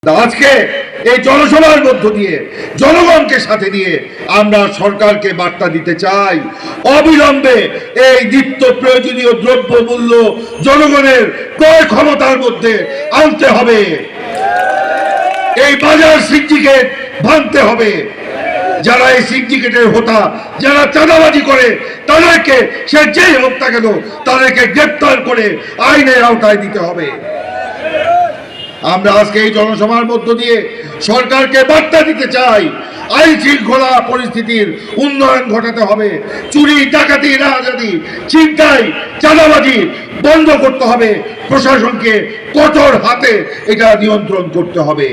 আজকে এই জনসভার মধ্য দিয়ে জনগণকে সাথে নিয়ে আমরা সরকারকে বার্তা দিতে চাই, অবিলম্বে এই নিত্য প্রয়োজনীয় দ্রব্য মূল্য জনগণের ক্রয় ক্ষমতার মধ্যে আনতে হবে। এই বাজার সিন্ডিকেট ভাঙতে হবে। যারা এই সিন্ডিকেটের হোতা, যারা চাঁদাবাজি করে, তাদেরকে সে যেই হোক না কেন তাদেরকে গ্রেপ্তার করে আইনের আওতায় দিতে হবে। আমরা আজকে এই জনসভার মধ্য দিয়ে সরকারকে বার্তা দিতে চাই, আইন শৃঙ্খলা পরিস্থিতির উন্নয়ন ঘটাতে হবে। চুরি, ডাকাতি, রাহাজানি, ছিনতাই, চাঁদাবাজি বন্ধ করতে হবে। প্রশাসনকে কঠোর হাতে এটা নিয়ন্ত্রণ করতে হবে।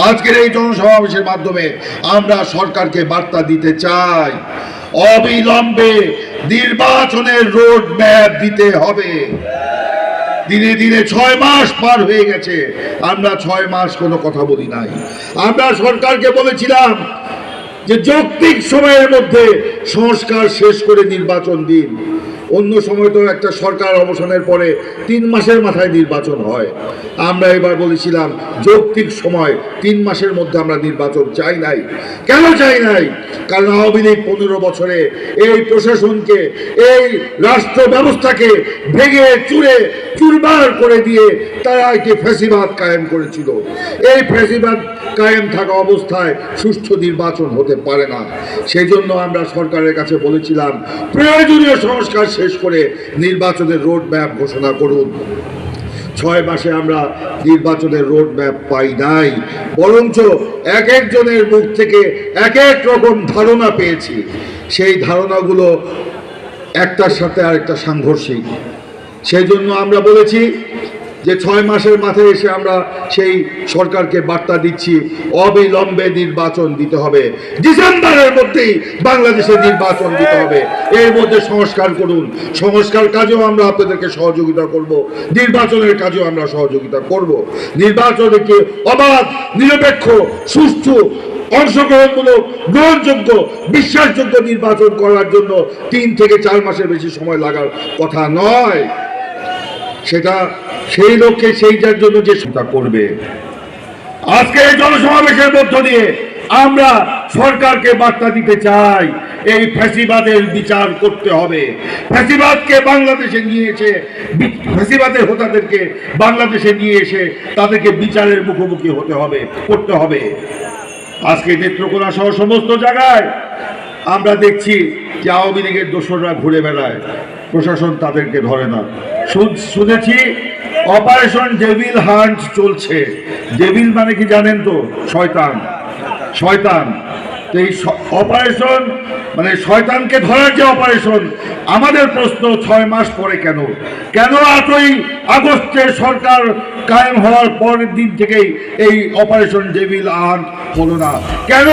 আজকের এই জনসমাবেশের মাধ্যমে আমরা সরকারকে বার্তা দিতে চাই, অবিলম্বে নির্বাচনের রোড ম্যাপ দিতে হবে। দিনে দিনে 6 মাস পার হয়ে গেছে, আমরা 6 মাস কোনো কথা বলি নাই। আমরা সরকারকে বলেছিলাম যে যৌক্তিক সময়ের মধ্যে সংস্কার শেষ করে নির্বাচন দিন। অন্য সময় তো একটা সরকার অবসানের পরে 3 মাসের মাথায় নির্বাচন হয়। আমরা এবার বলেছিলাম যৌক্তিক সময় 3 মাসের মধ্যে আমরা নির্বাচন চাই নাই। কেন চাই নাই? কারণ আওয়ামী লীগ 15 বছরে এই প্রশাসনকে, এই রাষ্ট্র ব্যবস্থাকে ভেঙে চুরমার করে দিয়ে তারা একটি ফ্যাসিবাদ কায়েম করেছিল। এই ফ্যাসিবাদ কায়েম থাকা অবস্থায় সুষ্ঠু নির্বাচন হতে পারে না। সেই জন্য আমরা সরকারের কাছে বলেছিলাম প্রয়োজনীয় সংস্কার শেষ করে নির্বাচনের রোড ম্যাপ ঘোষণা করুন। 6 মাসে আমরা নির্বাচনের রোড ম্যাপ পাই নাই, বরঞ্চ এক একজনের মুখ থেকে এক এক রকম ধারণা পেয়েছি। সেই ধারণাগুলো একটার সাথে আরেকটা সাংঘর্ষিক। সেই জন্য আমরা বলেছি যে 6 মাসের মাথায় এসে আমরা সেই সরকারকে বার্তা দিচ্ছি, অবিলম্বে নির্বাচন দিতে হবে। ডিসেম্বরের মধ্যেই বাংলাদেশে নির্বাচন দিতে হবে। এর মধ্যে সংস্কার করুন। সংস্কার কাজেও আমরা আপনাদেরকে সহযোগিতা করব, নির্বাচনের কাজেও আমরা সহযোগিতা করব। নির্বাচনকে অবাধ, নিরপেক্ষ, সুষ্ঠু, অংশগ্রহণমূলক, গ্রহণযোগ্য, বিশ্বাসযোগ্য নির্বাচন করার জন্য 3 থেকে 4 মাসের বেশি সময় লাগার কথা নয়। সেটা সেই লক্ষ্যে সেইটার জন্য যে সেটা করবে। আজকে এই জনসমাবেশের মধ্য দিয়ে আমরা সরকারকে বার্তা দিতে চাই, এই ফ্যাসিবাদের বিচার করতে হবে। ফ্যাসিবাদকে বাংলাদেশে নিয়ে এসে, ফ্যাসিবাদের হোতাদেরকে বাংলাদেশে নিয়ে এসে তাদেরকে বিচারের মুখোমুখি করতে হবে। আজকে নেত্রকোনা সহ সমস্ত জায়গায় আমরা দেখছি যে আওয়ামী লীগের দোসররা ঘুরে বেড়ায়, প্রশাসন তাদেরকে ধরে না। শুনেছি অপারেশন ডেভিল হান্ট চলছে। ডেভিল মানে কি জানেন তো? শয়তান। তো এই অপারেশন মানে শয়তানকে ধরার যে অপারেশন, আমাদের প্রশ্ন 6 মাস পরে কেন 8ই আগস্টে সরকার কায়েম হওয়ার পরের দিন থেকেই এই অপারেশন ডেভিল হান্ট হলো না? কেন